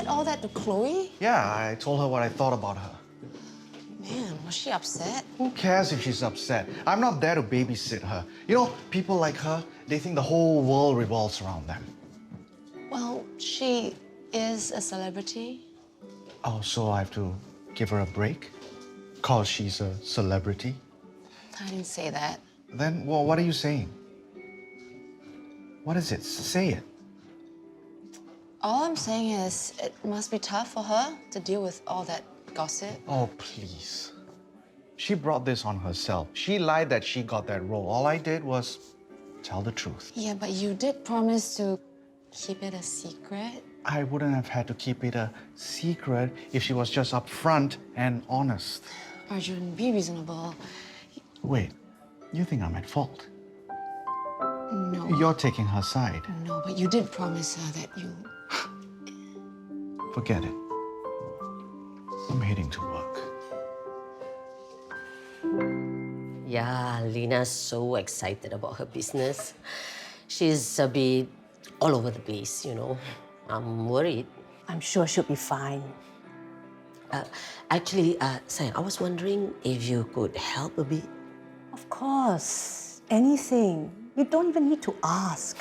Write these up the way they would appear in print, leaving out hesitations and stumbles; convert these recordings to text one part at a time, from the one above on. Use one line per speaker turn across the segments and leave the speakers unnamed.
said all that to Chloe?
Yeah, I told her what I thought about her.
Man, was she upset?
Who cares if she's upset? I'm not there to babysit her. You know, people like her, they think the whole world revolves around them.
Well, she is a celebrity.
Oh, so I have to give her a break? 'Cause she's a celebrity?
I didn't say that.
Then, well, what are you saying? What is it? Say it.
All I'm saying is it must be tough for her to deal with all that gossip.
Oh, please. She brought this on herself. She lied that she got that role. All I did was tell the truth.
Yeah, but you did promise to keep it a secret.
I wouldn't have had to keep it a secret if she was just upfront and honest.
Arjun, be reasonable.
Wait, you think I'm at fault?
No.
You're taking her side.
No, but you did promise her that you...
Forget it. I'm heading to work.
Yeah, Lena's so excited about her business. She's a bit all over the place, you know. I'm worried.
I'm sure she'll be fine.
Actually, Sayang, I was wondering if you could help a bit.
Of course. Anything. You don't even need to ask.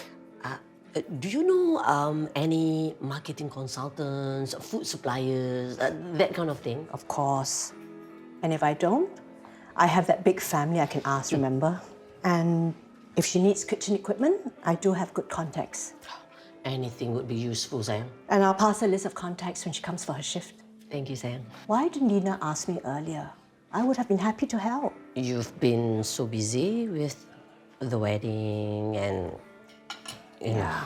Do you know any marketing consultants, food suppliers, that kind of thing?
Of course. And if I don't, I have that big family I can ask, remember? And if she needs kitchen equipment, I do have good contacts.
Anything would be useful, Sayang.
And I'll pass a list of contacts when she comes for her shift.
Thank you, Sayang.
Why didn't Lena ask me earlier? I would have been happy to help.
You've been so busy with the wedding and, you know.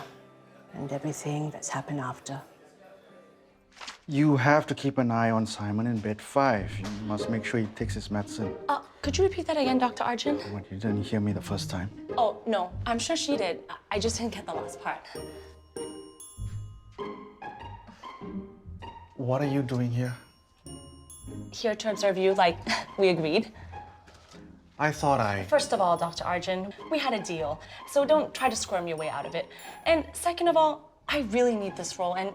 And everything that's happened after.
You have to keep an eye on Simon in bed 5. You must make sure he takes his medicine.
Could you repeat that again, Dr. Arjun?
What, you didn't hear me the first time?
Oh, no, I'm sure she did. I just didn't get the last part.
What are you doing here?
Here to observe you, like we agreed.
I thought I...
First of all, Dr. Arjun, we had a deal, so don't try to squirm your way out of it. And second of all, I really need this role, and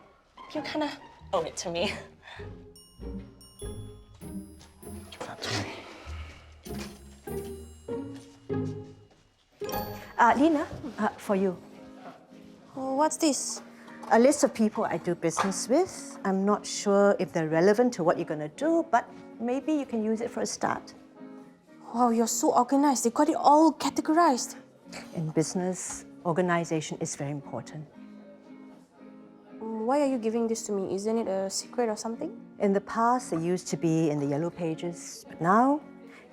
you kind of owe it to me.
Give that to me.
Lena, for you.
Oh, what's this?
A list of people I do business with. I'm not sure if they're relevant to what you're going to do, but maybe you can use it for a start.
Wow, you're so organized. They got it all categorized.
In business, organization is very important.
Why are you giving this to me? Isn't it a secret or something?
In the past, they used to be in the yellow pages, but now,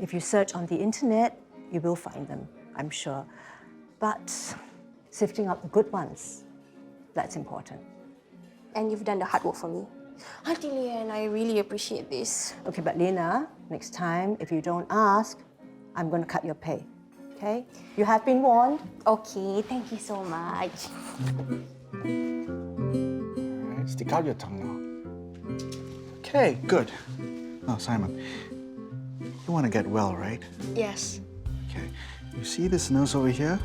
if you search on the internet, you will find them, I'm sure. But sifting out the good ones, that's important.
And you've done the hard work for me. Auntie Lian, I really appreciate this.
Okay, but Lena, next time, if you don't ask, I'm going to cut your pay, okay? You have been warned.
Okay, thank you so much.
All right, stick out your tongue now. Okay, good. Now, Simon, you want to get well, right?
Yes.
Okay. You see this nurse over here?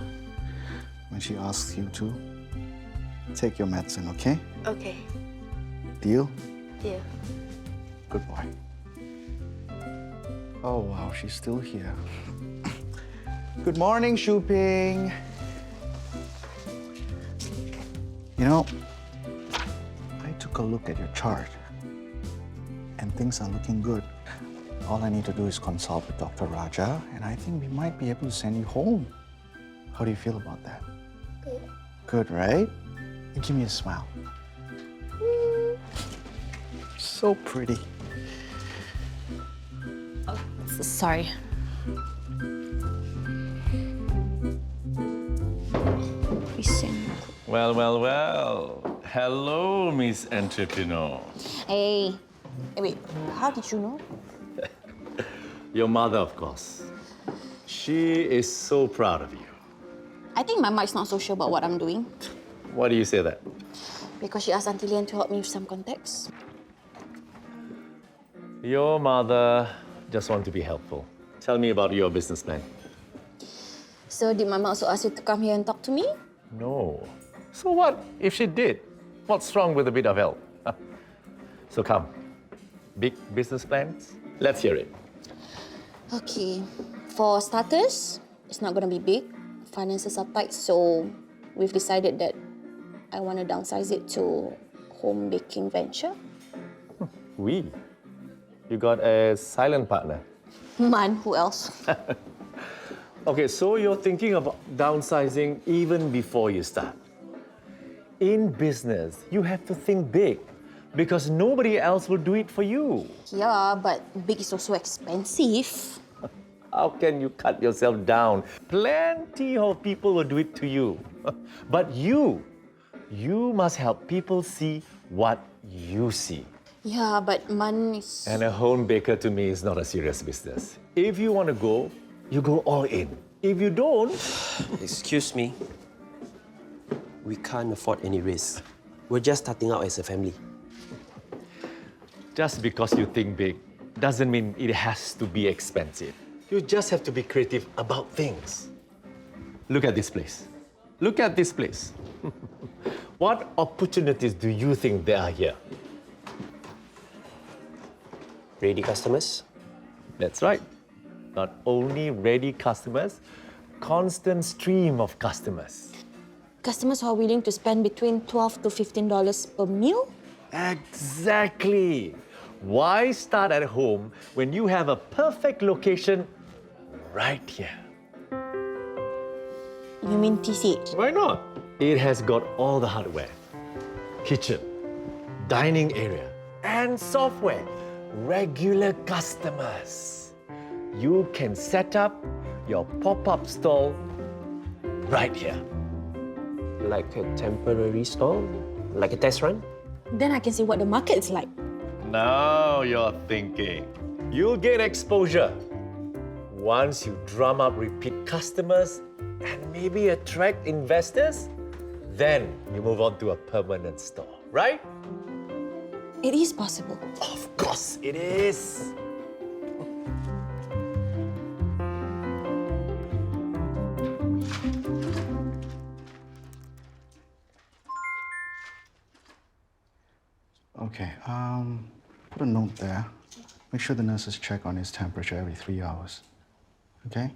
When she asks you to, take your medicine, okay?
Okay.
Deal?
Deal.
Good boy. Oh, wow, she's still here. Good morning, Shu Ping. You know, I took a look at your chart, and things are looking good. All I need to do is consult with Dr. Raja, and I think we might be able to send you home. How do you feel about that?
Good.
Good, right? And give me a smile. So pretty.
Sorry.
Well, well, well. Hello, Miss Entrepreneur.
Hey. Wait, how did you know?
Your mother, of course. She is so proud of you.
I think my mother's not so sure about what I'm doing.
Why do you say that?
Because she asked Auntie Lian to help me with some contacts.
Your mother just want to be helpful. Tell me about your business plan.
So did Mama also ask you to come here and talk to me?
No. So what if she did? What's wrong with a bit of help? So come, big business plans? Let's hear it.
Okay, for starters, it's not gonna be big. Finances are tight, so we've decided that I want to downsize it to home baking venture.
You got a silent partner.
Man, who else?
Okay, so you're thinking of downsizing even before you start. In business, you have to think big because nobody else will do it for you.
Yeah, but big is also expensive.
How can you cut yourself down? Plenty of people will do it to you. But you must help people see what you see.
Yeah, but man is...
And a home baker to me is not a serious business. If you want to go, you go all in. If you don't...
Excuse me. We can't afford any risk. We're just starting out as a family.
Just because you think big doesn't mean it has to be expensive. You just have to be creative about things. Look at this place. Look at this place. What opportunities do you think there are here?
Ready customers?
That's right. Not only ready customers, constant stream of customers.
Customers who are willing to spend between $12 to $15 per meal?
Exactly. Why start at home when you have a perfect location right here?
You mean TCH?
Why not? It has got all the hardware, kitchen, dining area, and software. Regular customers. You can set up your pop-up stall right here.
Like a temporary stall? Like a test run?
Then I can see what the market is like.
Now you're thinking. You'll get exposure. Once you drum up repeat customers and maybe attract investors, then you move on to a permanent store, right?
It is possible.
Of course it is.
Okay, put a note there. Make sure the nurses check on his temperature every 3 hours. Okay?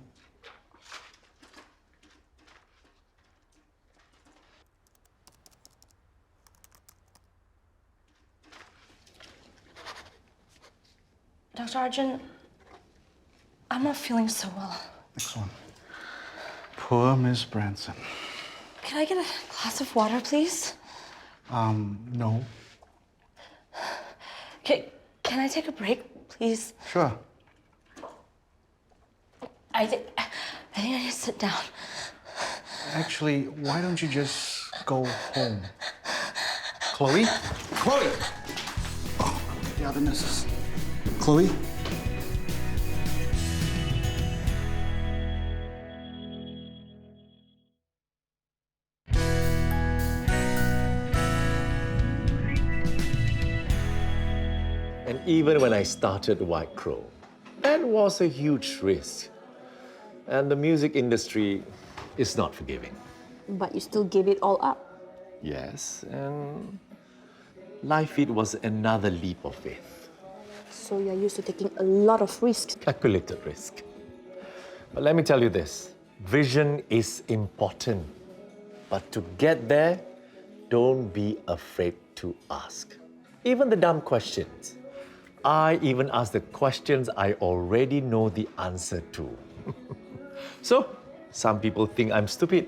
Dr. Arjun, I'm not feeling so well.
Next one. Poor Miss Branson.
Can I get a glass of water, please?
No.
Can I take a break, please?
Sure.
I think I need to sit down.
Actually, why don't you just go home? Chloe? Chloe! Oh, the other nurses. Chloe?
And even when I started White Crow, that was a huge risk. And the music industry is not forgiving.
But you still gave it all up.
Yes, and Live Feed was another leap of faith.
So you're used to taking a lot of risks.
Calculated risk. But let me tell you this, vision is important. But to get there, don't be afraid to ask. Even the dumb questions. I even ask the questions I already know the answer to. So, some people think I'm stupid,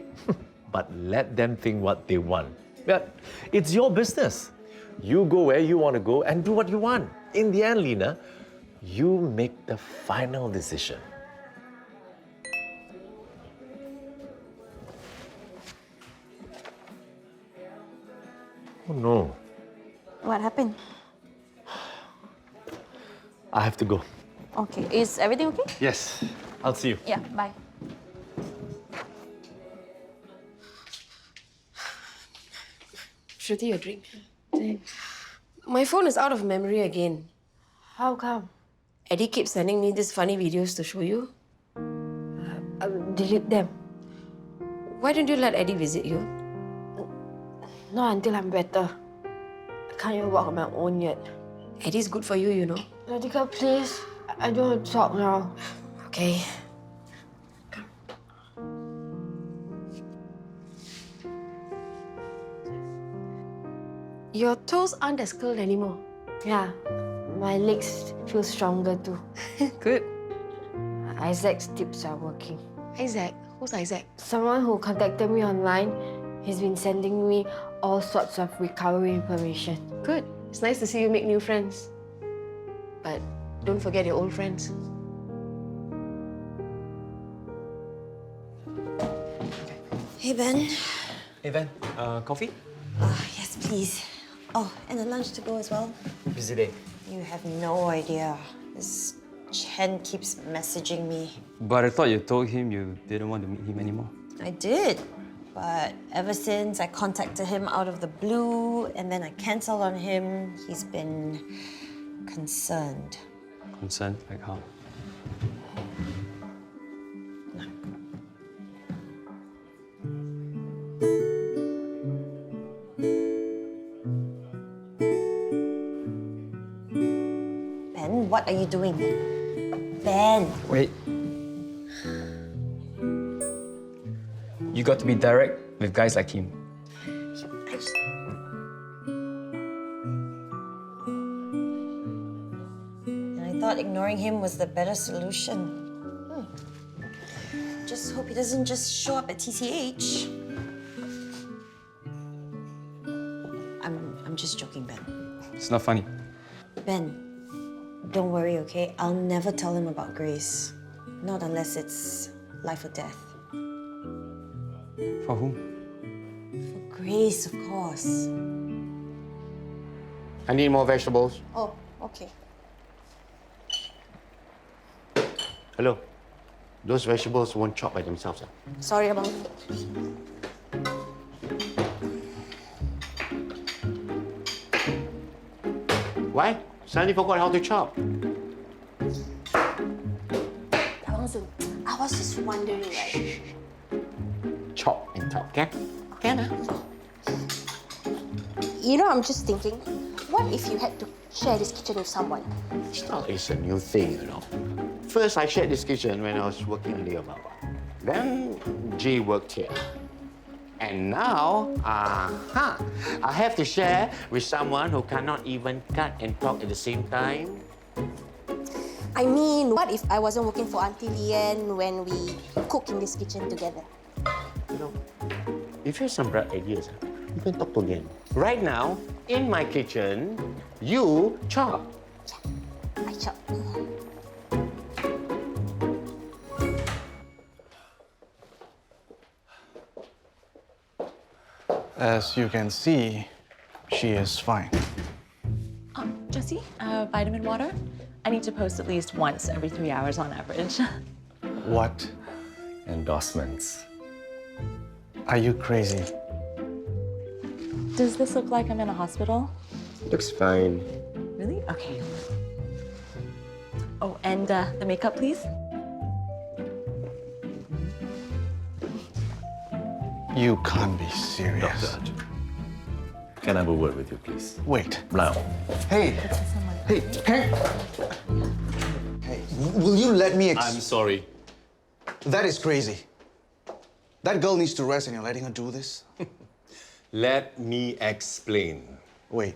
but let them think what they want. But it's your business. You go where you want to go and do what you want. In the end, Lena, you make the final decision. Oh no,
What happened?
I have to go.
Okay, is everything okay?
Yes, I'll see you.
Yeah, bye.
Shruti, your drink. My phone is out of memory again.
How come?
Eddie keeps sending me these funny videos to show you.
I'll delete them.
Why don't you let Eddie visit you?
Not until I'm better. I can't even walk on my own yet.
Eddie's good for you, you know.
Radhika, please. I don't want to talk now.
Okay. Your toes aren't as curled anymore.
Yeah, my legs feel stronger too.
Good.
Isaac's tips are working.
Isaac? Who's Isaac?
Someone who contacted me online, he's been sending me all sorts of recovery information.
Good. It's nice to see you make new friends. But don't forget your old friends.
Hey, Ben.
Hey, Van, coffee?
Yes, please. Oh, and a lunch to go as well.
Busy day.
You have no idea. This Chen keeps messaging me.
But I thought you told him you didn't want to meet him anymore.
I did. But ever since I contacted him out of the blue and then I cancelled on him, he's been concerned.
Concerned? Like how?
Ben, what are you doing? Ben!
Wait. You got to be direct with guys like him.
And I thought ignoring him was the better solution. Just hope he doesn't just show up at TCH. I'm just joking, Ben.
It's not funny.
Ben, don't worry, okay? I'll never tell him about Grace. Not unless it's life or death.
For whom?
For Grace, of course.
I need more vegetables.
Oh, okay.
Hello. Those vegetables won't chop by themselves.
Sorry about it.
Why? Suddenly forgot how to chop.
I was just wondering, right?
Chop and chop, can? Can,
You know, I'm just thinking, what if you had to share this kitchen with someone?
It's not it's a new thing, you know. First, I shared this kitchen when I was working in Leomaba. Then, G worked here. And now, I have to share with someone who cannot even cut and talk at the same time.
I mean, what if I wasn't working for Auntie Lian when we cook in this kitchen together?
You know, if you have some bright ideas, you can talk again. Right now, in my kitchen, you chop.
I chop.
As you can see, she is fine.
Jessie, vitamin water? I need to post at least once every 3 hours on average.
What?
Endorsements.
Are you crazy?
Does this look like I'm in a hospital?
Looks fine.
Really? Okay. Oh, and the makeup, please?
You can't be serious.
Dr. Arjun, can I have a word with you, please?
Wait.
Now.
Hey! Hey, hey! Hey, will you let me
I'm sorry.
That is crazy. That girl needs to rest and you're letting her do this?
Let me explain.
Wait.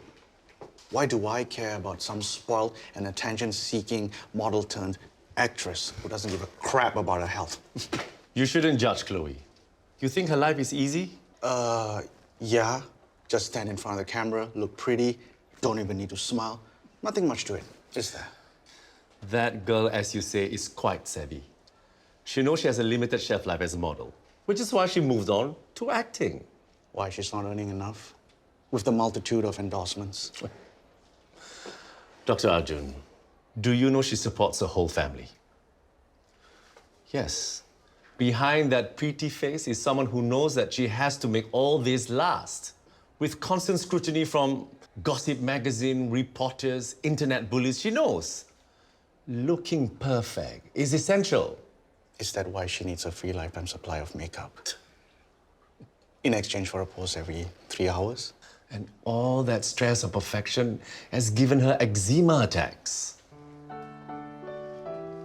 Why do I care about some spoiled and attention-seeking model-turned-actress who doesn't give a crap about her health?
You shouldn't judge Chloe. You think her life is easy?
Yeah. Just stand in front of the camera, look pretty, don't even need to smile. Nothing much to it, is there?
That girl, as you say, is quite savvy. She knows she has a limited shelf life as a model, which is why she moved on to acting.
Why, she's not earning enough? With the multitude of endorsements.
Dr. Arjun, do you know she supports her whole family? Yes. Behind that pretty face is someone who knows that she has to make all this last. With constant scrutiny from gossip magazine, reporters, internet bullies, she knows. Looking perfect is essential.
Is that why she needs a free lifetime supply of makeup? In exchange for a pose every 3 hours?
And all that stress of perfection has given her eczema attacks.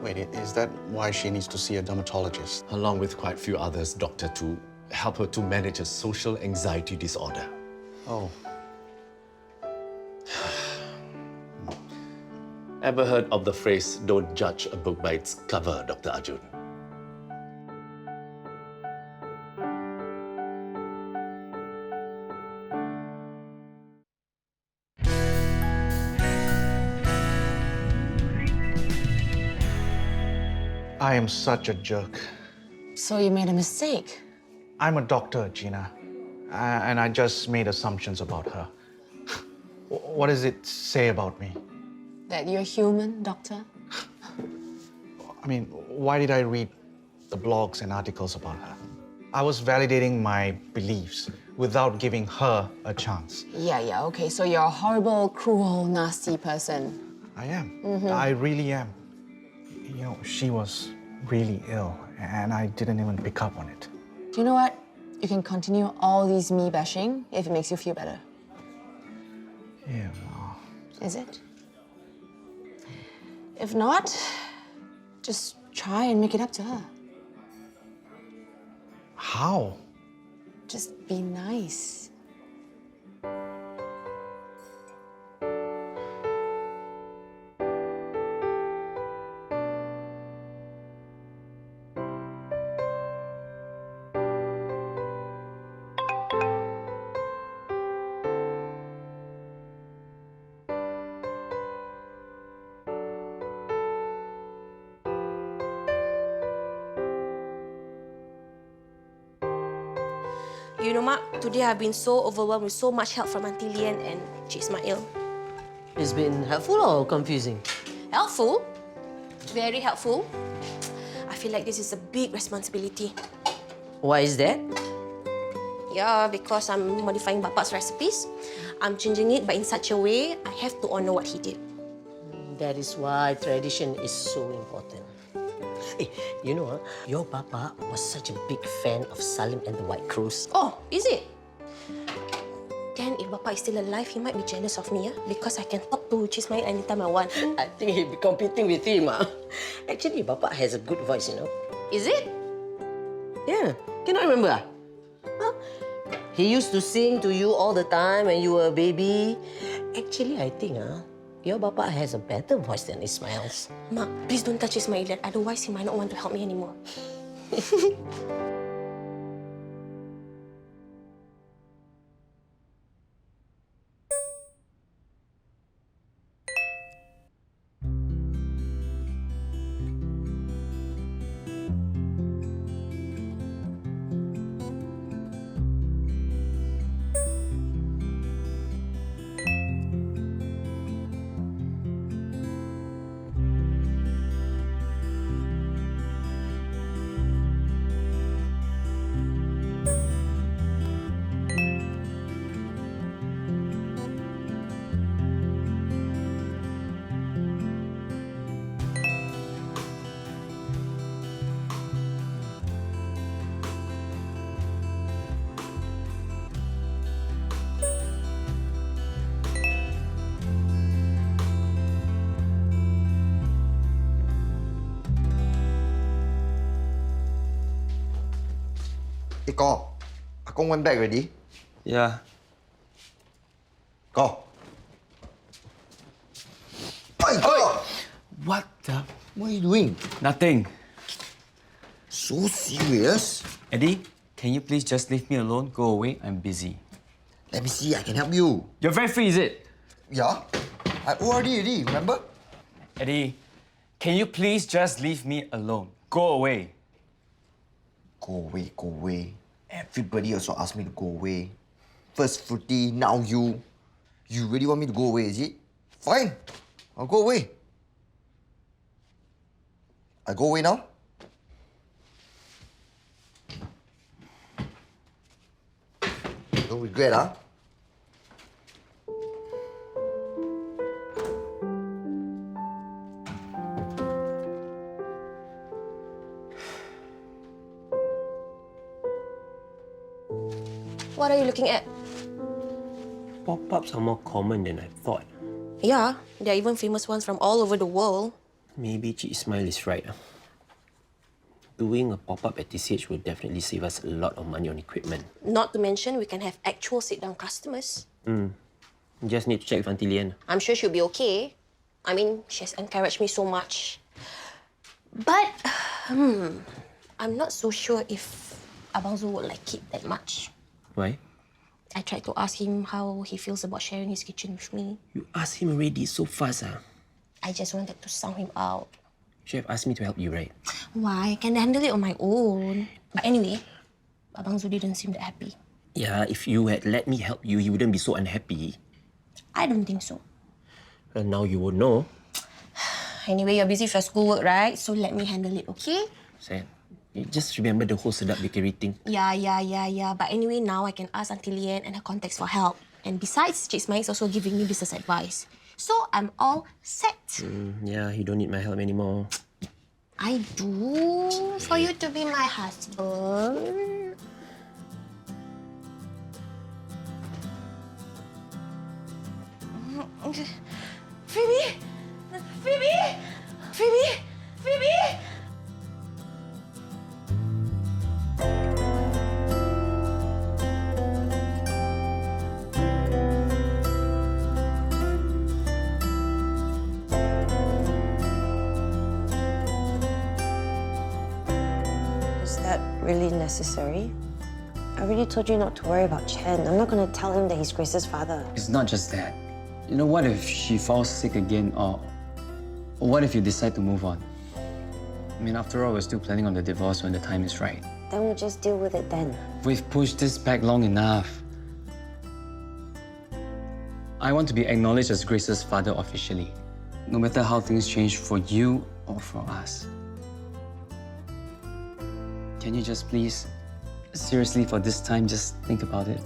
Wait, is that why she needs to see a dermatologist?
Along with quite a few others, doctor, to help her to manage a social anxiety disorder.
Oh,
Ever heard of the phrase, don't judge a book by its cover, Dr. Arjun?
I am such a jerk.
So you made a mistake.
I'm a doctor, Gina, and I just made assumptions about her. What does it say about me?
That you're human, doctor?
I mean, why did I read the blogs and articles about her? I was validating my beliefs without giving her a chance.
Yeah, okay. So you're a horrible, cruel, nasty person.
I am. I really am. You know, she was really ill, and I didn't even pick up on it.
Do you know what? You can continue all these me bashing if it makes you feel better.
Yeah.
Is it? If not, just try and make it up to her.
How?
Just be nice.
You know, Mak, today I've been so overwhelmed with so much help from Auntie Lian and Ismail.
It's been helpful or confusing?
Helpful. Very helpful. I feel like this is a big responsibility.
Why is that?
Yeah, because I'm modifying Bapak's recipes. I'm changing it, but in such a way, I have to honor what he did.
That is why tradition is so important. Hey, you know, your papa was such a big fan of Salim and the White Crows.
Oh, is it? Then if Bapak is still alive, he might be jealous of me, because I can talk to Ismail anytime I want.
I think he'll be competing with him. Actually, Papa has a good voice, you know.
Is it?
Yeah, cannot remember. Huh? He used to sing to you all the time when you were a baby. Actually, I think your Papa has a better voice than Ismail's.
Mak, please don't touch Ismail, otherwise he might not want to help me anymore.
Hey, Ko. Akong went back already.
Yeah.
Ko. Hey, Ko!
What the?
What are you doing?
Nothing.
So serious?
Eddie, can you please just leave me alone? Go away. I'm busy.
Let me see. I can help you.
You're very free, is it?
Yeah. I ORD already, remember?
Eddie, can you please just leave me alone? Go away.
Go away, go away. Everybody also asked me to go away. First Fruity, now you. You really want me to go away, is it? Fine. I'll go away. I go away now? Don't regret, huh?
What are you looking at?
Pop-ups are more common than I thought.
Yeah, there are even famous ones from all over the world.
Maybe Ismail is right. Doing a pop-up at TCH will definitely save us a lot of money on equipment.
Not to mention, we can have actual sit-down customers.
Just need to check with Auntie Lian.
I'm sure she'll be okay. I mean, she has encouraged me so much. But, I'm not so sure if Abang Zul would like it that much.
Why?
I tried to ask him how he feels about sharing his kitchen with me.
You asked him already so fast.
I just wanted to sound him out.
You should have asked me to help you, right?
Why? I can handle it on my own. But anyway, Abang Zul didn't seem that happy.
Yeah, if you had let me help you, you wouldn't be so unhappy.
I don't think so.
And now you will know.
Anyway, you're busy with your schoolwork, right? So let me handle it, okay?
Sad. You just remember the whole sedap bakery thing.
Yeah. But anyway, now I can ask Auntie Lian and her contacts for help. And besides, Ismail is also giving me business advice. So I'm all set.
Yeah, you don't need my help anymore.
I do. For you to be my husband. Phoebe! Phoebe! Phoebe! Phoebe!
Is that really necessary? I already told you not to worry about Chen. I'm not going to tell him that he's Grace's father.
It's not just that. You know, what if she falls sick again, or what if you decide to move on? I mean, after all, we're still planning on the divorce when the time is right.
Then we'll just deal with it then.
We've pushed this back long enough. I want to be acknowledged as Grace's father officially, no matter how things change for you or for us. Can you just please, seriously, for this time, just think about it?